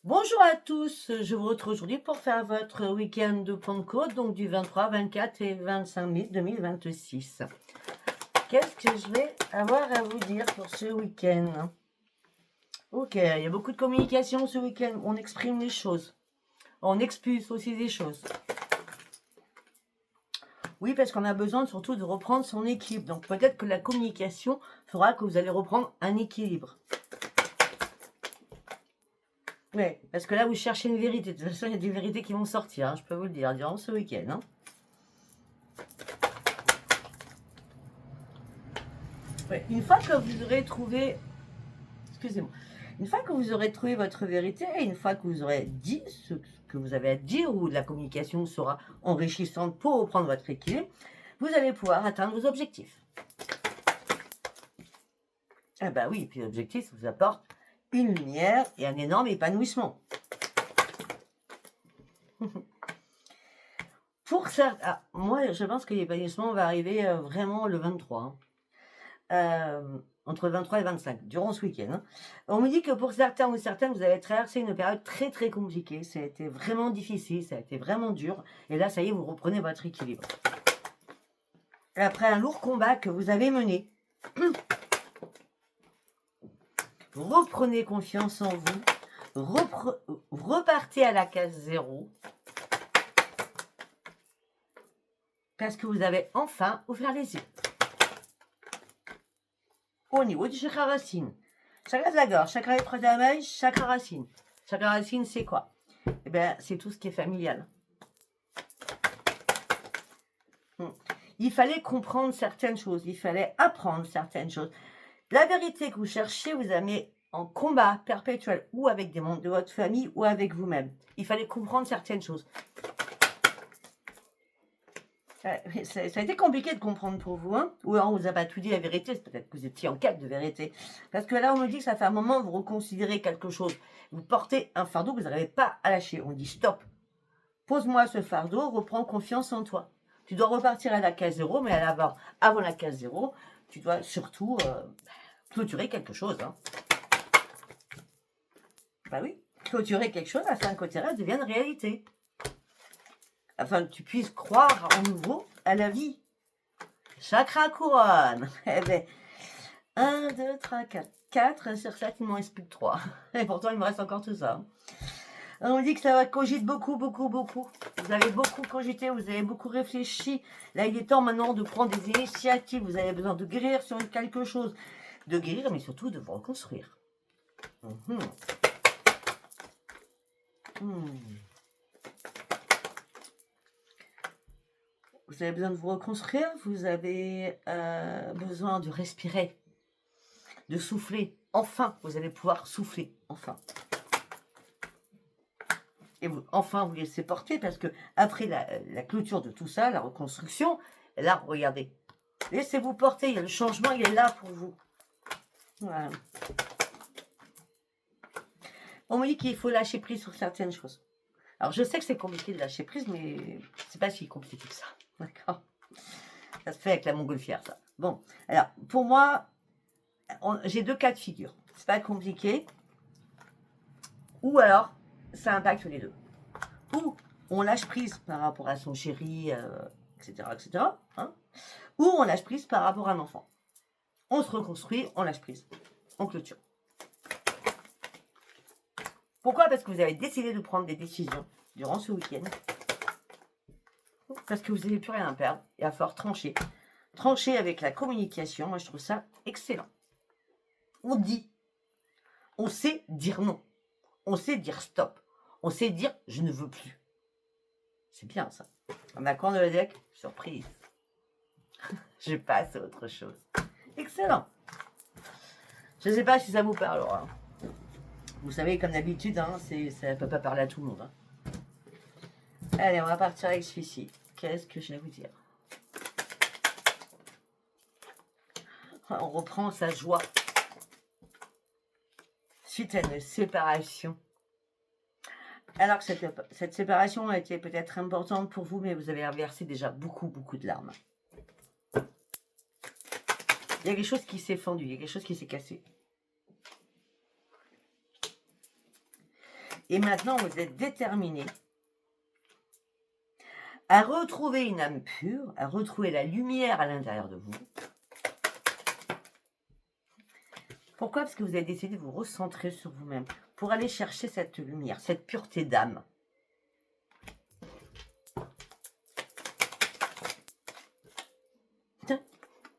Bonjour à tous, je vous retrouve aujourd'hui pour faire votre week-end de Pentecôte, donc du 23, 24 et 25 mai 2026. Qu'est-ce que je vais avoir à vous dire pour ce week-end? Ok, il y a beaucoup de communication ce week-end, on exprime les choses, on expulse aussi des choses. Oui, parce qu'on a besoin surtout de reprendre son équilibre, donc peut-être que la communication fera que vous allez reprendre un équilibre. Ouais, parce que là, vous cherchez une vérité. De toute façon, il y a des vérités qui vont sortir, hein, je peux vous le dire, durant ce week-end. Hein. Ouais, une fois que vous aurez trouvé... Excusez-moi. Une fois que vous aurez trouvé votre vérité, et une fois que vous aurez dit ce que vous avez à dire, ou la communication sera enrichissante pour reprendre votre équilibre, vous allez pouvoir atteindre vos objectifs. Ah bah oui, puis l'objectif vous apporte une lumière et un énorme épanouissement. Pour certains, moi je pense que l'épanouissement va arriver vraiment le 23. Entre 23 et 25, durant ce week-end. Hein. On me dit que pour certains ou certaines, vous avez traversé une période très très compliquée. Ça a été vraiment difficile, ça a été vraiment dur. Et là, ça y est, vous reprenez votre équilibre. Et après un lourd combat que vous avez mené, vous reprenez confiance en vous, repartez à la case zéro, parce que vous avez enfin ouvert les yeux. Au niveau du chakra racine. Chakra de la gorge, chakra étroit de la maille, chakra racine. Chakra racine, c'est quoi? Eh bien, c'est tout ce qui est familial. Il fallait comprendre certaines choses, il fallait apprendre certaines choses. La vérité que vous cherchiez vous a mis en combat perpétuel, ou avec des membres de votre famille, ou avec vous-même. Il fallait comprendre certaines choses. Ça a été compliqué de comprendre pour vous, hein? Ou alors on vous a pas tout dit la vérité, c'est peut-être que vous étiez en quête de vérité. Parce que là, on me dit que ça fait un moment que vous reconsidérez quelque chose. Vous portez un fardeau que vous n'arrivez pas à lâcher. On dit stop, pose-moi ce fardeau, reprends confiance en toi. Tu dois repartir à la case zéro, mais avant la case zéro, tu dois surtout clôturer quelque chose. Hein. Bah oui, clôturer quelque chose afin que tes rêves deviennent réalité. Afin que tu puisses croire en nouveau à la vie. Chakra couronne. Eh bien, 1, 2, 3, 4. 4 sur 7, il m'en reste plus que 3. Et pourtant, il me reste encore tout ça. On dit que ça va cogiter beaucoup, beaucoup, beaucoup. Vous avez beaucoup cogité, vous avez beaucoup réfléchi. Là, il est temps maintenant de prendre des initiatives. Vous avez besoin de guérir sur quelque chose. De guérir, mais surtout de vous reconstruire. Vous avez besoin de vous reconstruire. Vous avez besoin de respirer, de souffler. Enfin, vous allez pouvoir souffler. Enfin. Et vous, enfin, vous laissez porter, parce que après la clôture de tout ça, la reconstruction, là, regardez, laissez-vous porter, il y a le changement, il est là pour vous. Voilà. On me dit qu'il faut lâcher prise sur certaines choses. Alors, je sais que c'est compliqué de lâcher prise, mais c'est pas si compliqué que ça. D'accord? Ça se fait avec la montgolfière, ça. Bon, alors, pour moi, j'ai deux cas de figure. C'est pas compliqué. Ou alors, ça impacte les deux. Ou on lâche prise par rapport à son chéri, etc., etc. Hein, ou on lâche prise par rapport à un enfant. On se reconstruit, on lâche prise. On clôture. Pourquoi? Parce que vous avez décidé de prendre des décisions durant ce week-end. Parce que vous n'avez plus rien à perdre. Il va falloir trancher. Trancher avec la communication, moi je trouve ça excellent. On dit. On sait dire non. On sait dire stop. On sait dire je ne veux plus. C'est bien ça. On a quand le deck, surprise. Je passe à autre chose. Excellent. Je ne sais pas si ça vous parlera. Vous savez, comme d'habitude, hein, ça ne peut pas parler à tout le monde. Hein. Allez, on va partir avec celui-ci. Qu'est-ce que je vais vous dire? On reprend sa joie. Suite à une séparation. Alors que cette séparation a été peut-être importante pour vous, mais vous avez versé déjà beaucoup, beaucoup de larmes. Il y a quelque chose qui s'est fendu, il y a quelque chose qui s'est cassé. Et maintenant, vous êtes déterminé à retrouver une âme pure, à retrouver la lumière à l'intérieur de vous. Pourquoi? Parce que vous avez décidé de vous recentrer sur vous-même pour aller chercher cette lumière, cette pureté d'âme.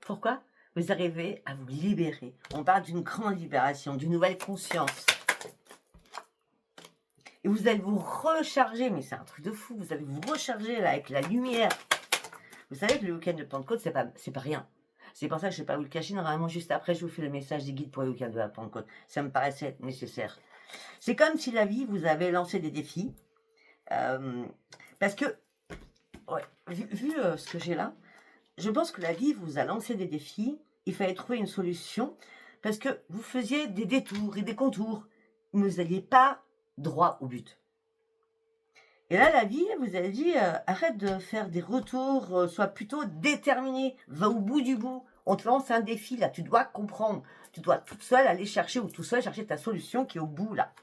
Pourquoi? Vous arrivez à vous libérer. On parle d'une grande libération, d'une nouvelle conscience. Et vous allez vous recharger, mais c'est un truc de fou, vous allez vous recharger là avec la lumière. Vous savez que le week-end de Pentecôte, c'est pas rien. C'est pour ça que je ne vais pas vous le cacher. Normalement, juste après, je vous fais le message des guides pour le week-end de la Pentecôte. Ça me paraissait nécessaire. C'est comme si la vie vous avait lancé des défis. Parce que, ouais, vu ce que j'ai là, je pense que la vie vous a lancé des défis. Il fallait trouver une solution. Parce que vous faisiez des détours et des contours. Vous n'alliez pas droit au but. Et là, la vie vous a dit, arrête de faire des retours, sois plutôt déterminé, va au bout du bout. On te lance un défi, là, tu dois comprendre. Tu dois toute seule aller chercher, ou tout seul chercher ta solution qui est au bout, là.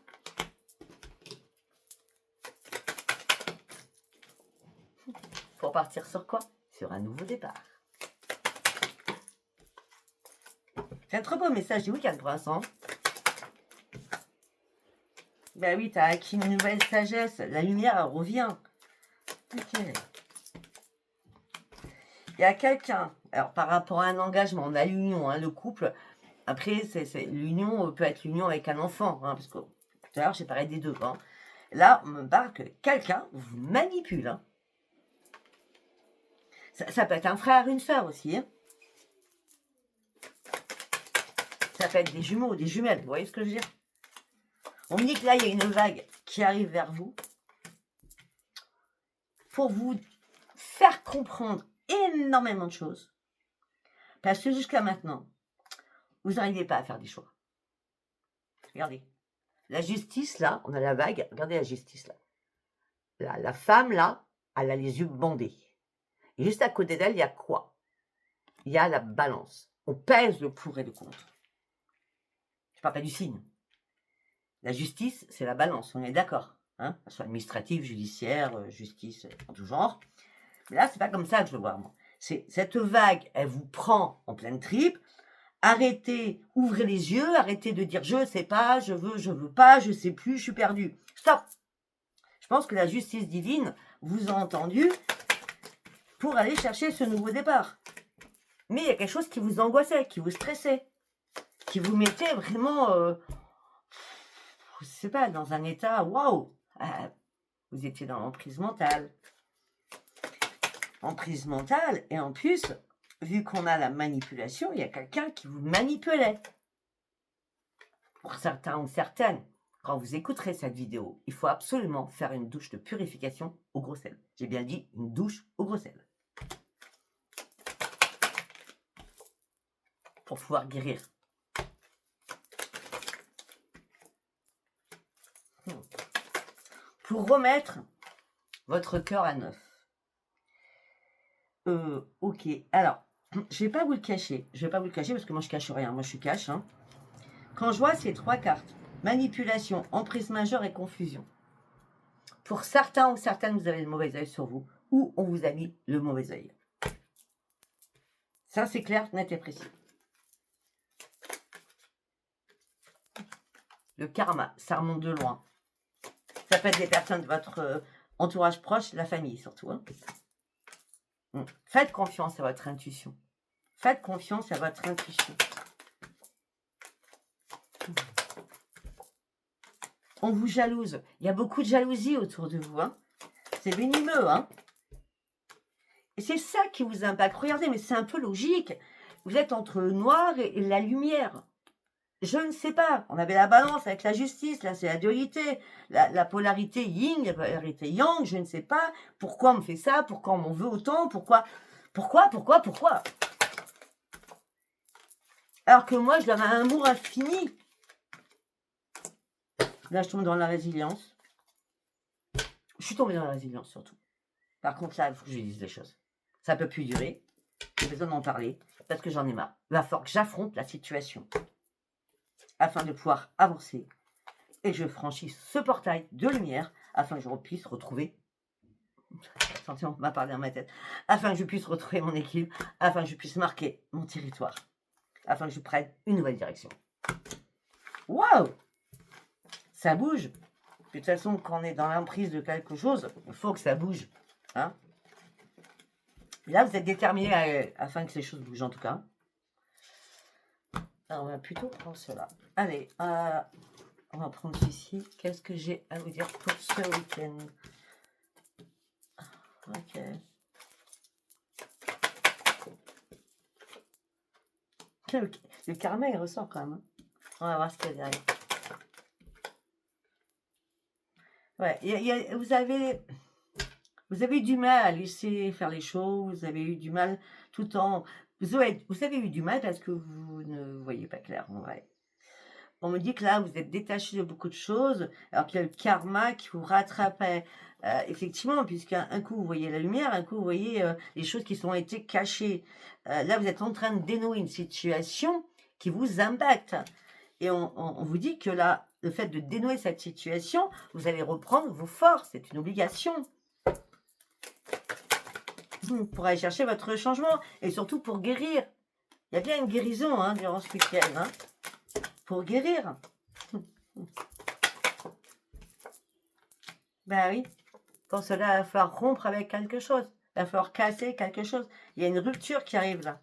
Pour partir sur quoi? Sur un nouveau départ. C'est un très beau message du week-end pour l'instant. Ben oui, tu as acquis une nouvelle sagesse. La lumière, elle revient. Ok. Il y a quelqu'un, alors par rapport à un engagement, on a l'union, hein, le couple. Après, l'union peut être l'union avec un enfant, hein, parce que tout à l'heure, j'ai parlé des deux. Hein. Là, on me parle que quelqu'un vous manipule. Hein. Ça peut être un frère, une sœur aussi. Hein. Ça peut être des jumeaux, des jumelles, vous voyez ce que je veux dire? On me dit que là, il y a une vague qui arrive vers vous pour vous faire comprendre énormément de choses. Parce que jusqu'à maintenant, vous n'arrivez pas à faire des choix. Regardez. La justice, là, on a la vague. Regardez la justice, là. La femme, là, elle a les yeux bandés. Et juste à côté d'elle, il y a quoi? Il y a la balance. On pèse le pour et le contre. Je ne parle pas du signe. La justice, c'est la balance, on est d'accord. Hein, soit administrative, judiciaire, justice, en tout genre. Mais là, c'est pas comme ça que je le vois, moi. Cette vague, elle vous prend en pleine tripe. Arrêtez, ouvrez les yeux, arrêtez de dire je sais pas, je veux pas, je sais plus, je suis perdu. Stop. Je pense que la justice divine vous a entendu pour aller chercher ce nouveau départ. Mais il y a quelque chose qui vous angoissait, qui vous stressait, qui vous mettait vraiment, je sais pas, dans un état, waouh, vous étiez dans l'emprise mentale. Emprise mentale, et en plus, vu qu'on a la manipulation, il y a quelqu'un qui vous manipulait. Pour certains ou certaines, quand vous écouterez cette vidéo, il faut absolument faire une douche de purification au gros sel. J'ai bien dit une douche au gros sel. Pour pouvoir guérir. Pour remettre votre cœur à neuf. Ok, alors, je vais pas vous le cacher. Je vais pas vous le cacher parce que moi je cache rien. Moi je suis cash. Hein. Quand je vois ces trois cartes, manipulation, emprise majeure et confusion. Pour certains ou certaines, vous avez le mauvais œil sur vous ou on vous a mis le mauvais œil. Ça c'est clair, net et précis. Le karma, ça remonte de loin. Ça peut être des personnes de votre entourage proche, la famille surtout. Hein. Faites confiance à votre intuition. Faites confiance à votre intuition. On vous jalouse. Il y a beaucoup de jalousie autour de vous. Hein. C'est venimeux. Hein. Et c'est ça qui vous impacte. Regardez, mais c'est un peu logique. Vous êtes entre le noir et la lumière. Je ne sais pas. On avait la balance avec la justice. Là, c'est la dualité. La polarité yin, la polarité yang. Je ne sais pas. Pourquoi on me fait ça? Pourquoi on m'en veut autant? Pourquoi? Alors que moi, je leur ai un amour infini. Là, je tombe dans la résilience. Je suis tombée dans la résilience, surtout. Par contre, là, il faut que je dise les choses. Ça ne peut plus durer. J'ai besoin d'en parler parce que j'en ai marre. Il va falloir que j'affronte la situation afin de pouvoir avancer et je franchis ce portail de lumière afin que je puisse retrouver, attention, on m'a parlé dans ma tête, afin que je puisse retrouver mon équilibre, afin que je puisse marquer mon territoire, afin que je prenne une nouvelle direction. Waouh! Ça bouge. De toute façon, quand on est dans l'emprise de quelque chose, il faut que ça bouge. Hein? Là, vous êtes déterminé afin que les choses bougent en tout cas. Alors, on va plutôt prendre cela. Allez, on va prendre celui-ci. Qu'est-ce que j'ai à vous dire pour ce week-end? Ok. Le karma, il ressort quand même. Hein. On va voir ce qu'il y a derrière. Ouais, vous avez eu du mal à laisser faire les choses. Vous avez eu du mal tout en... Vous avez eu du mal parce que vous ne voyez pas clair en vrai. On me dit que là, vous êtes détaché de beaucoup de choses, alors qu'il y a le karma qui vous rattrapait. Effectivement, puisqu'un coup, vous voyez la lumière, un coup, vous voyez les choses qui ont été cachées. Là, vous êtes en train de dénouer une situation qui vous impacte. Et on vous dit que là, le fait de dénouer cette situation, vous allez reprendre vos forces. C'est une obligation. Pour aller chercher votre changement et surtout pour guérir. Il y a bien une guérison hein, durant ce week-end. Hein, pour guérir. Ben oui. Pour cela, il va falloir rompre avec quelque chose. Il va falloir casser quelque chose. Il y a une rupture qui arrive là.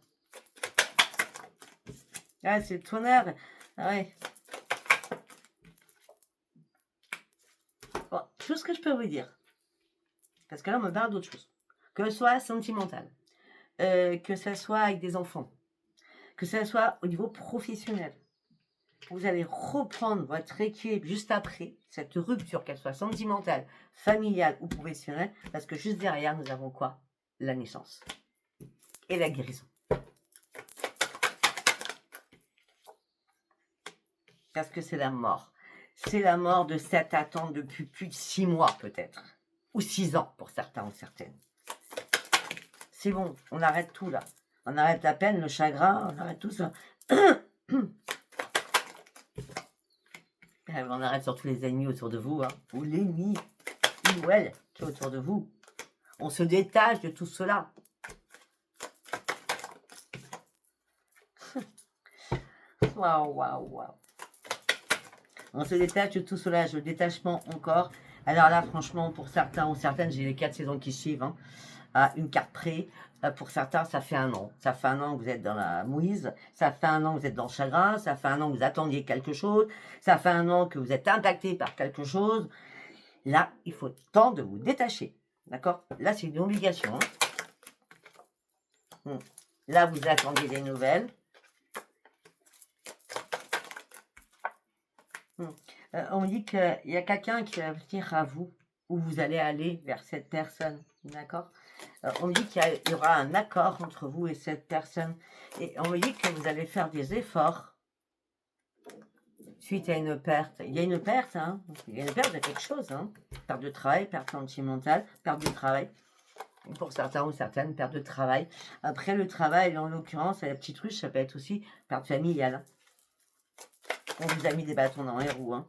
Ah, c'est le tonnerre. Ah ouais. Bon, tout ce que je peux vous dire. Parce que là, on me parle d'autre chose. Que ce soit sentimental. Que ce soit avec des enfants. Que ce soit au niveau professionnel. Vous allez reprendre votre équilibre juste après cette rupture, qu'elle soit sentimentale, familiale ou professionnelle, parce que juste derrière, nous avons quoi? La naissance et la guérison. Parce que c'est la mort. C'est la mort de cette attente depuis plus de 6 mois peut-être, ou 6 ans pour certains ou certaines. C'est bon, on arrête tout là. On arrête la peine, le chagrin, on arrête tout ça. On arrête surtout les ennemis autour de vous, hein, ou l'ennemi, il ou elle qui est autour de vous. On se détache de tout cela. Waouh, waouh, waouh. On se détache de tout cela, le détachement encore. Alors là, franchement, pour certains ou certaines, j'ai les 4 saisons qui suivent, hein, à une carte près. Pour certains, ça fait 1 an. Ça fait 1 an que vous êtes dans la mouise. Ça fait 1 an que vous êtes dans le chagrin. Ça fait 1 an que vous attendiez quelque chose. Ça fait 1 an que vous êtes impacté par quelque chose. Là, il faut le temps de vous détacher. D'accord? Là, c'est une obligation. Hein. Là, vous attendiez des nouvelles. On me dit qu'il y a quelqu'un qui va venir à vous, ou vous allez aller vers cette personne. D'accord? On me dit qu'il y aura un accord entre vous et cette personne. Et on me dit que vous allez faire des efforts suite à une perte. Il y a une perte, hein. Il y a une perte de quelque chose. Hein. Perte de travail, perte sentimentale, perte de travail. Pour certains ou certaines, perte de travail. Après le travail, en l'occurrence, la petite ruche, ça peut être aussi perte familiale. On vous a mis des bâtons dans les roues. Hein.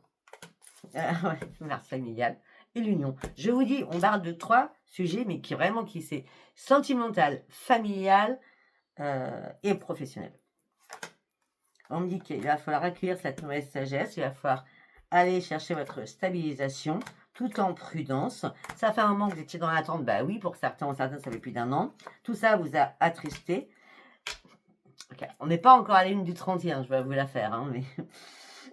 Ouais, perte familiale. Et l'union. Je vous dis, on parle de 3 sujets, mais qui c'est sentimental, familial et professionnel. On me dit qu'il va falloir accueillir cette nouvelle sagesse, il va falloir aller chercher votre stabilisation, tout en prudence. Ça fait un moment que vous étiez dans l'attente, bah oui, pour certains ou certaines, ça fait plus d'1 an. Tout ça vous a attristé. Okay. On n'est pas encore à la ligne du 31, je vais vous la faire, hein, mais...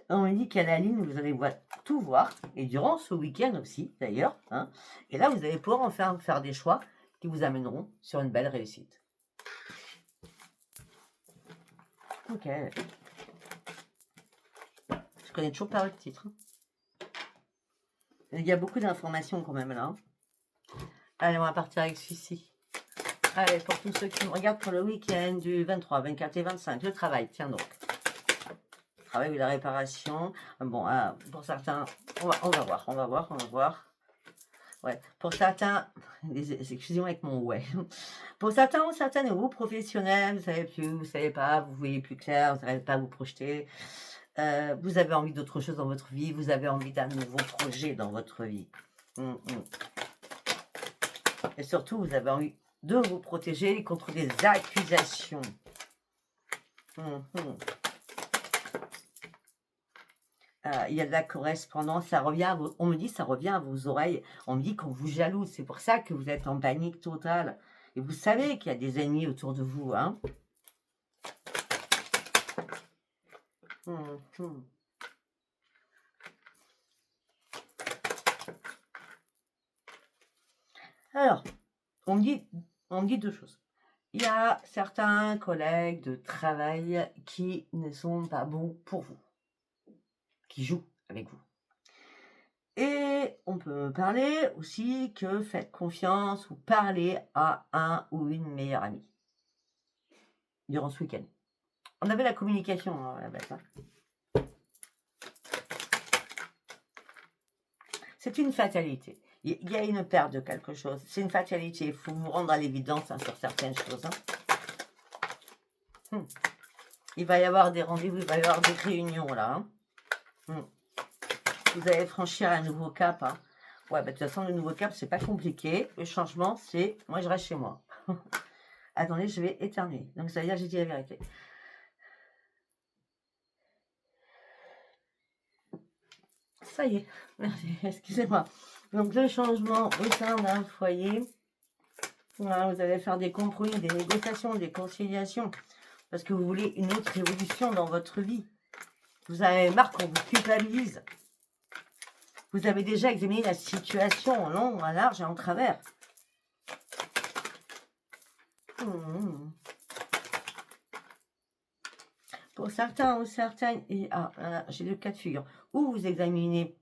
On me dit qu'à la ligne, vous allez tout voir, et durant ce week-end aussi, d'ailleurs. Hein, et là, vous allez pouvoir faire des choix qui vous amèneront sur une belle réussite. Ok. Je connais toujours pas le titre. Il y a beaucoup d'informations quand même là. Allez, on va partir avec celui-ci. Allez, pour tous ceux qui me regardent pour le week-end du 23, 24 et 25, le travail, tiens donc. Travail ou la réparation. Bon, pour certains, on va voir. Ouais, pour certains, excusez-moi avec mon ouais. Pour certains ou certaines, vous professionnels, vous savez plus, vous savez pas, vous voyez plus clair, vous n'arrivez pas à vous projeter. Vous avez envie d'autre chose dans votre vie, vous avez envie d'un nouveau projet dans votre vie. Et surtout, vous avez envie de vous protéger contre des accusations. Il y a de la correspondance, ça revient on me dit ça revient à vos oreilles, on me dit qu'on vous jalouse, c'est pour ça que vous êtes en panique totale. Et vous savez qu'il y a des ennemis autour de vous, hein. Alors, on me dit deux choses. Il y a certains collègues de travail qui ne sont pas bons pour vous, qui jouent avec vous. Et on peut parler aussi que faites confiance ou parlez à un ou une meilleure amie durant ce week-end. On avait la communication à la base. C'est une fatalité. Il y a une perte de quelque chose. C'est une fatalité. Il faut vous rendre à l'évidence sur certaines choses. Il va y avoir des rendez-vous, il va y avoir des réunions là. Vous allez franchir un nouveau cap. Ouais, de toute façon, le nouveau cap, c'est pas compliqué. Le changement, c'est moi, je reste chez moi. Attendez, je vais éternuer. Donc, ça veut dire que j'ai dit la vérité. Ça y est, merci, excusez-moi. Donc, le changement au sein d'un foyer, voilà, vous allez faire des compromis, des négociations, des conciliations, parce que vous voulez une autre évolution dans votre vie. Vous avez marre qu'on vous culpabilise. Vous avez déjà examiné la situation en long, en large et en travers. Pour certains ou certaines, j'ai le cas de figure, où vous examinez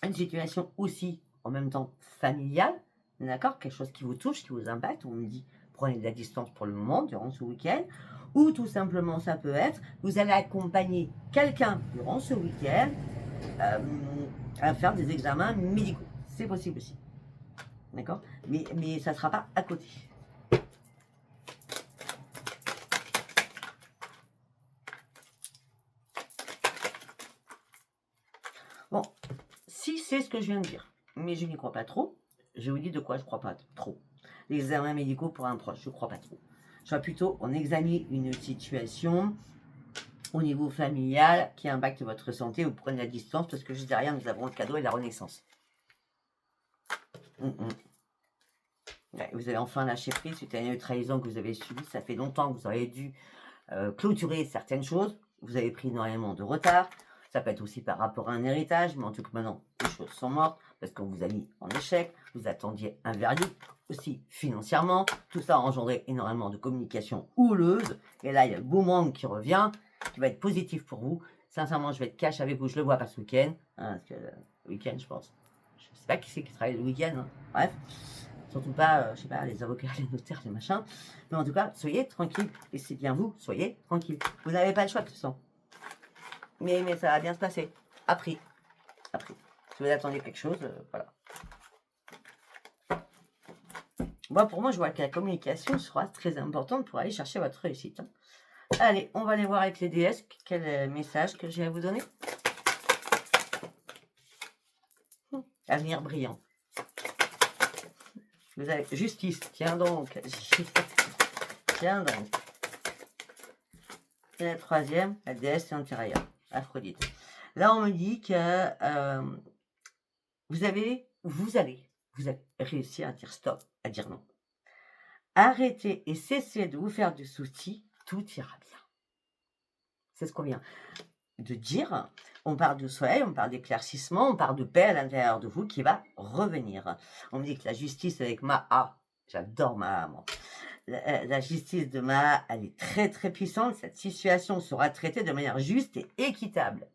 une situation aussi en même temps familiale, d'accord, quelque chose qui vous touche, qui vous impacte, on me dit prenez de la distance pour le moment durant ce week-end, ou tout simplement ça peut être, vous allez accompagner quelqu'un durant ce week-end à faire des examens médicaux, c'est possible aussi, d'accord, mais ça ne sera pas à côté. Bon, si c'est ce que je viens de dire, mais je n'y crois pas trop, je vous dis de quoi je ne crois pas trop. Les examens médicaux pour un proche, je ne crois pas trop. Je vois plutôt, on examine une situation au niveau familial qui impacte votre santé, vous prenez la distance parce que juste derrière, nous avons le cadeau et la renaissance. Ouais, vous allez enfin lâcher prise suite à une trahison que vous avez subie. Ça fait longtemps que vous auriez dû clôturer certaines choses. Vous avez pris énormément de retard. Ça peut être aussi par rapport à un héritage, mais en tout cas maintenant, les choses sont mortes parce qu'on vous a mis en échec, vous attendiez un verdict, aussi financièrement. Tout ça a engendré énormément de communication houleuse. Et là, il y a le boomerang qui revient, qui va être positif pour vous. Sincèrement, je vais être cash avec vous, je le vois pas ce week-end. Parce que le week-end, je pense. Je sais pas qui c'est qui travaille le week-end. Bref. Surtout pas, je sais pas, les avocats, les notaires, les machins. Mais en tout cas, soyez tranquille. Et c'est bien vous, soyez tranquille. Vous n'avez pas le choix de toute façon. Mais ça va bien se passer. Après. Si vous attendez quelque chose, voilà. Pour moi, je vois que la communication sera très importante pour aller chercher votre réussite. Allez, on va aller voir avec les déesses quel message que j'ai à vous donner. Avenir brillant. Vous avez justice. Tiens donc. Tiens donc. Et la troisième, la déesse intérieure. Aphrodite. Là, on me dit que vous allez réussir à dire stop, à dire non. Arrêtez et cessez de vous faire du souci, tout ira bien. C'est ce qu'on vient de dire. On parle de soleil, on parle d'éclaircissement, on parle de paix à l'intérieur de vous qui va revenir. On me dit que la justice avec Maha, j'adore Maha, moi. La justice de Maha, elle est très très puissante. Cette situation sera traitée de manière juste et équitable.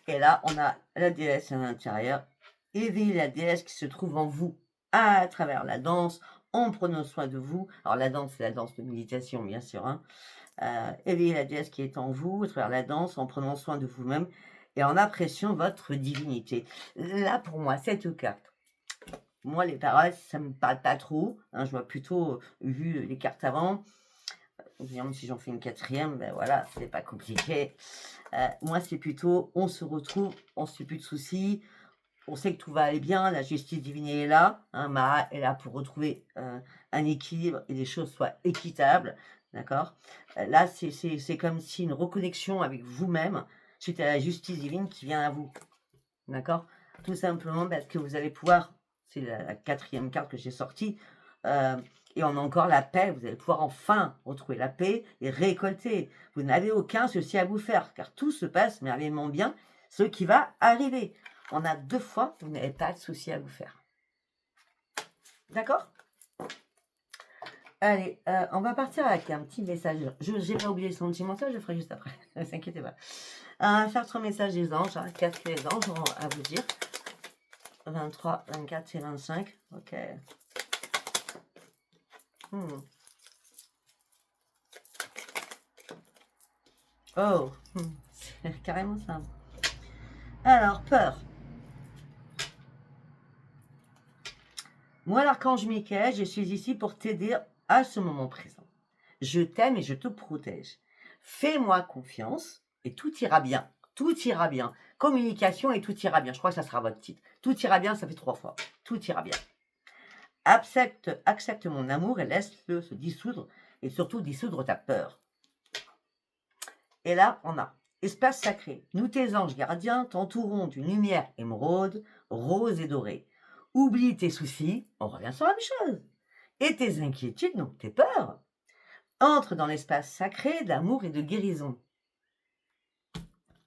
Et là, on a la déesse à l'intérieur. Éveillez la déesse qui se trouve en vous à travers la danse, en prenant soin de vous. Alors la danse, c'est la danse de méditation, bien sûr. Éveillez la déesse qui est en vous à travers la danse, en prenant soin de vous-même et en appréciant votre divinité. Là, pour moi, cette carte, les paroles, ça ne me parle pas trop. Je vois plutôt, vu les cartes avant, Même si j'en fais une quatrième, ben voilà, c'est pas compliqué. Moi, c'est plutôt, on se retrouve, on se fait plus de soucis, on sait que tout va aller bien, la justice divine est là, hein, Maha est là pour retrouver un équilibre et les choses soient équitables, d'accord. Là, c'est comme si une reconnexion avec vous-même, suite à la justice divine qui vient à vous, d'accord. Tout simplement parce que vous allez pouvoir, c'est la quatrième carte que j'ai sortie, et on a encore la paix, vous allez pouvoir enfin retrouver la paix et récolter. Vous n'avez aucun souci à vous faire, car tout se passe merveilleusement bien, ce qui va arriver. On a 2 fois, vous n'avez pas de souci à vous faire. D'accord? Allez, on va partir avec un petit message. Je n'ai pas oublié le sentimental, je ferai juste après. Ne vous inquiétez pas. On va faire 3 messages des anges. Hein, 4 les anges ont à vous dire. 23, 24 et 25. Ok. Oh, c'est carrément ça. Alors, peur. Moi, l'archange Michael, je suis ici pour t'aider à ce moment présent. Je t'aime et je te protège. Fais-moi confiance et tout ira bien. Tout ira bien. Communication et tout ira bien. Je crois que ça sera votre titre. Tout ira bien, ça fait 3 fois. Tout ira bien. Accepte mon amour et laisse-le se dissoudre et surtout dissoudre ta peur. Et là, on a espace sacré. Nous, tes anges gardiens, t'entourons d'une lumière émeraude, rose et dorée. Oublie tes soucis, on revient sur la même chose. Et tes inquiétudes, donc tes peurs. Entre dans l'espace sacré d'amour et de guérison.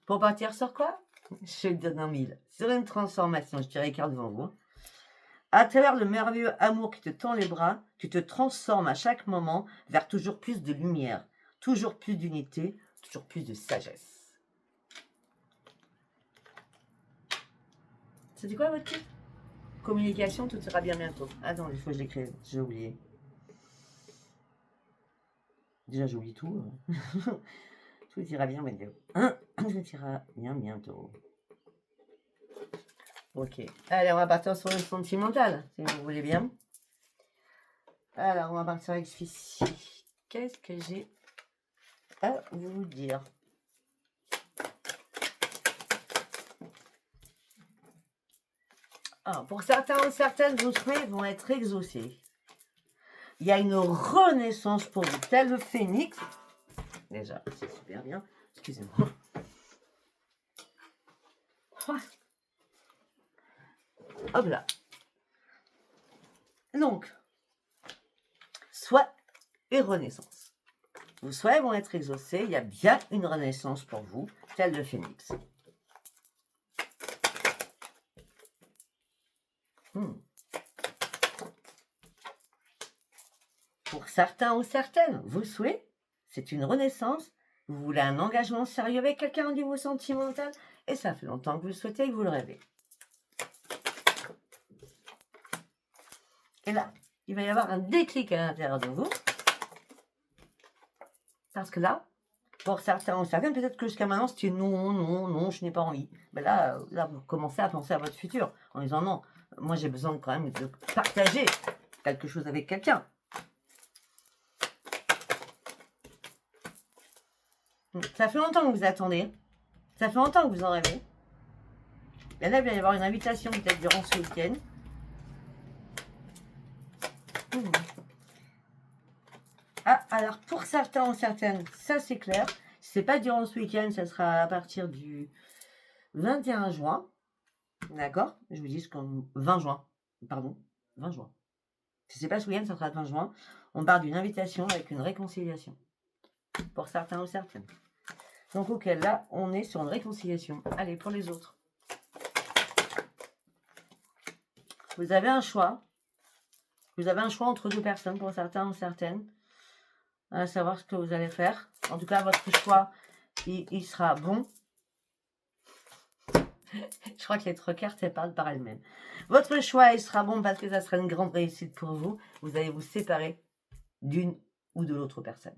Pour partir sur quoi? Je te donne un 1000. Sur une transformation, je dirais carte devant vous. À travers le merveilleux amour qui te tend les bras, tu te transformes à chaque moment vers toujours plus de lumière, toujours plus d'unité, toujours plus de sagesse. C'était quoi votre titre? Communication, tout ira bien bientôt. Attends, il faut que je l'écrive, j'ai oublié. Déjà, j'oublie tout. Tout ira bien bientôt. Tout ira bien bientôt. Ok. Allez, on va partir sur le sentimental, si vous voulez bien. Alors, on va partir avec celui-ci. Qu'est-ce que j'ai à vous dire? Alors, pour certains ou certaines, vos souhaits vont être exaucés. Il y a une renaissance pour vous, tel le phénix. Déjà, c'est super bien. Excusez-moi. Hop là. Donc, soit et renaissance. Vos souhaits vont être exaucés. Il y a bien une renaissance pour vous, tel le phénix. Pour certains ou certaines, vos souhaits, c'est une renaissance. Vous voulez un engagement sérieux avec quelqu'un au niveau sentimental et ça fait longtemps que vous le souhaitez et que vous le rêvez. Et là, il va y avoir un déclic à l'intérieur de vous. Parce que là, pour certains ou certaines, peut-être que jusqu'à maintenant, c'était non, je n'ai pas envie. Mais là, vous commencez à penser à votre futur en disant non, moi j'ai besoin quand même de partager quelque chose avec quelqu'un. Ça fait longtemps que vous attendez. Ça fait longtemps que vous en rêvez. Et là, il va y avoir une invitation peut-être durant ce week-end. Ah, alors pour certains ou certaines, ça c'est clair. Si c'est pas durant ce week-end, ça sera à partir du 21 juin. D'accord? Je vous dis comme 20 juin. Pardon, 20 juin. Si c'est pas ce week-end, ça sera le 20 juin. On part d'une invitation avec une réconciliation. Pour certains ou certaines. Donc, ok, là, on est sur une réconciliation. Allez, pour les autres. Vous avez un choix. Vous avez un choix entre 2 personnes, pour certains ou certaines. À savoir ce que vous allez faire. En tout cas, votre choix, il sera bon. Je crois que les 3 cartes, elles parlent par elles-mêmes. Votre choix, il sera bon parce que ça sera une grande réussite pour vous. Vous allez vous séparer d'une ou de l'autre personne.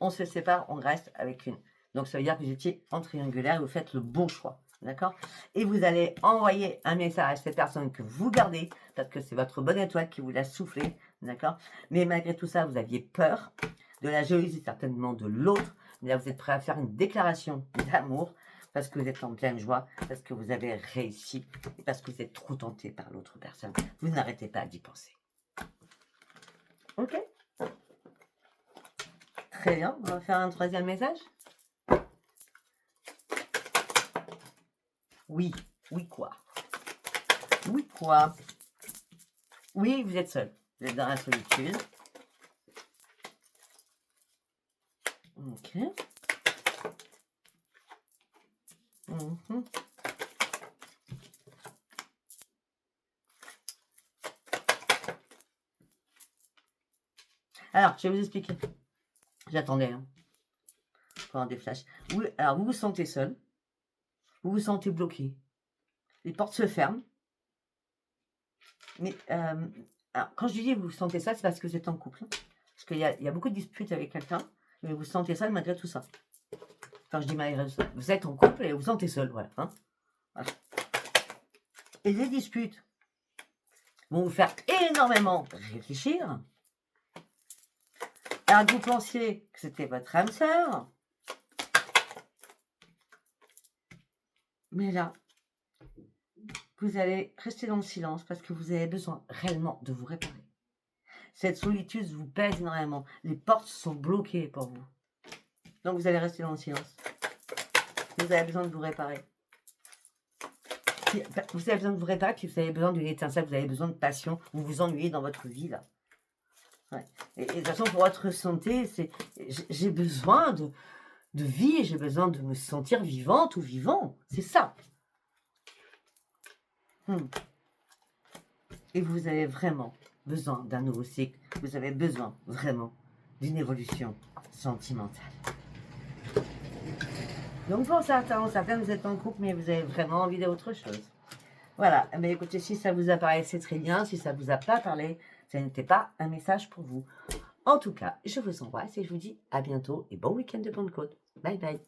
On se sépare, on reste avec une. Donc, ça veut dire que vous étiez en triangulaire et vous faites le bon choix. D'accord? Et vous allez envoyer un message à cette personne que vous gardez parce que c'est votre bonne étoile qui vous l'a soufflé. D'accord? Mais malgré tout ça, vous aviez peur. de la jalousie certainement de l'autre, mais là vous êtes prêt à faire une déclaration d'amour parce que vous êtes en pleine joie, parce que vous avez réussi et parce que vous êtes trop tenté par l'autre personne. Vous n'arrêtez pas d'y penser. Ok? Très bien, on va faire un troisième message. Oui, oui quoi? Oui quoi? Oui, vous êtes seul. Vous êtes dans la solitude. Ok. Mhm. Alors, je vais vous expliquer. J'attendais hein, pour avoir des flashs. Oui, alors, vous vous sentez seul. Vous vous sentez bloqué. Les portes se ferment. Mais alors, quand je dis vous vous sentez seul, c'est parce que vous êtes en couple. Parce qu'il y a beaucoup de disputes avec quelqu'un, mais vous vous sentez seul malgré tout ça. Quand je dis malgré tout ça, vous êtes en couple et vous vous sentez seul, voilà. Hein, voilà. Et les disputes vont vous faire énormément réfléchir. Alors que vous pensiez que c'était votre âme sœur. Mais là, vous allez rester dans le silence parce que vous avez besoin réellement de vous réparer. Cette solitude vous pèse énormément. Les portes sont bloquées pour vous. Donc vous allez rester dans le silence. Vous avez besoin de vous réparer. Vous avez besoin de vous réparer, puis vous avez besoin d'une étincelle, vous avez besoin de passion. Vous vous ennuyez dans votre vie, là. Ouais. Et de toute façon, pour votre santé, j'ai besoin de vie, j'ai besoin de me sentir vivante ou vivant. C'est ça. Et vous avez vraiment besoin d'un nouveau cycle. Vous avez besoin vraiment d'une évolution sentimentale. Donc pour certains, vous êtes en couple, mais vous avez vraiment envie d'autre chose. Voilà, mais écoutez, si ça vous a parlé, c'est très bien. Si ça vous a pas parlé, ce n'était pas un message pour vous. En tout cas, je vous embrasse et je vous dis à bientôt et bon week-end de Pentecôte. Bye bye.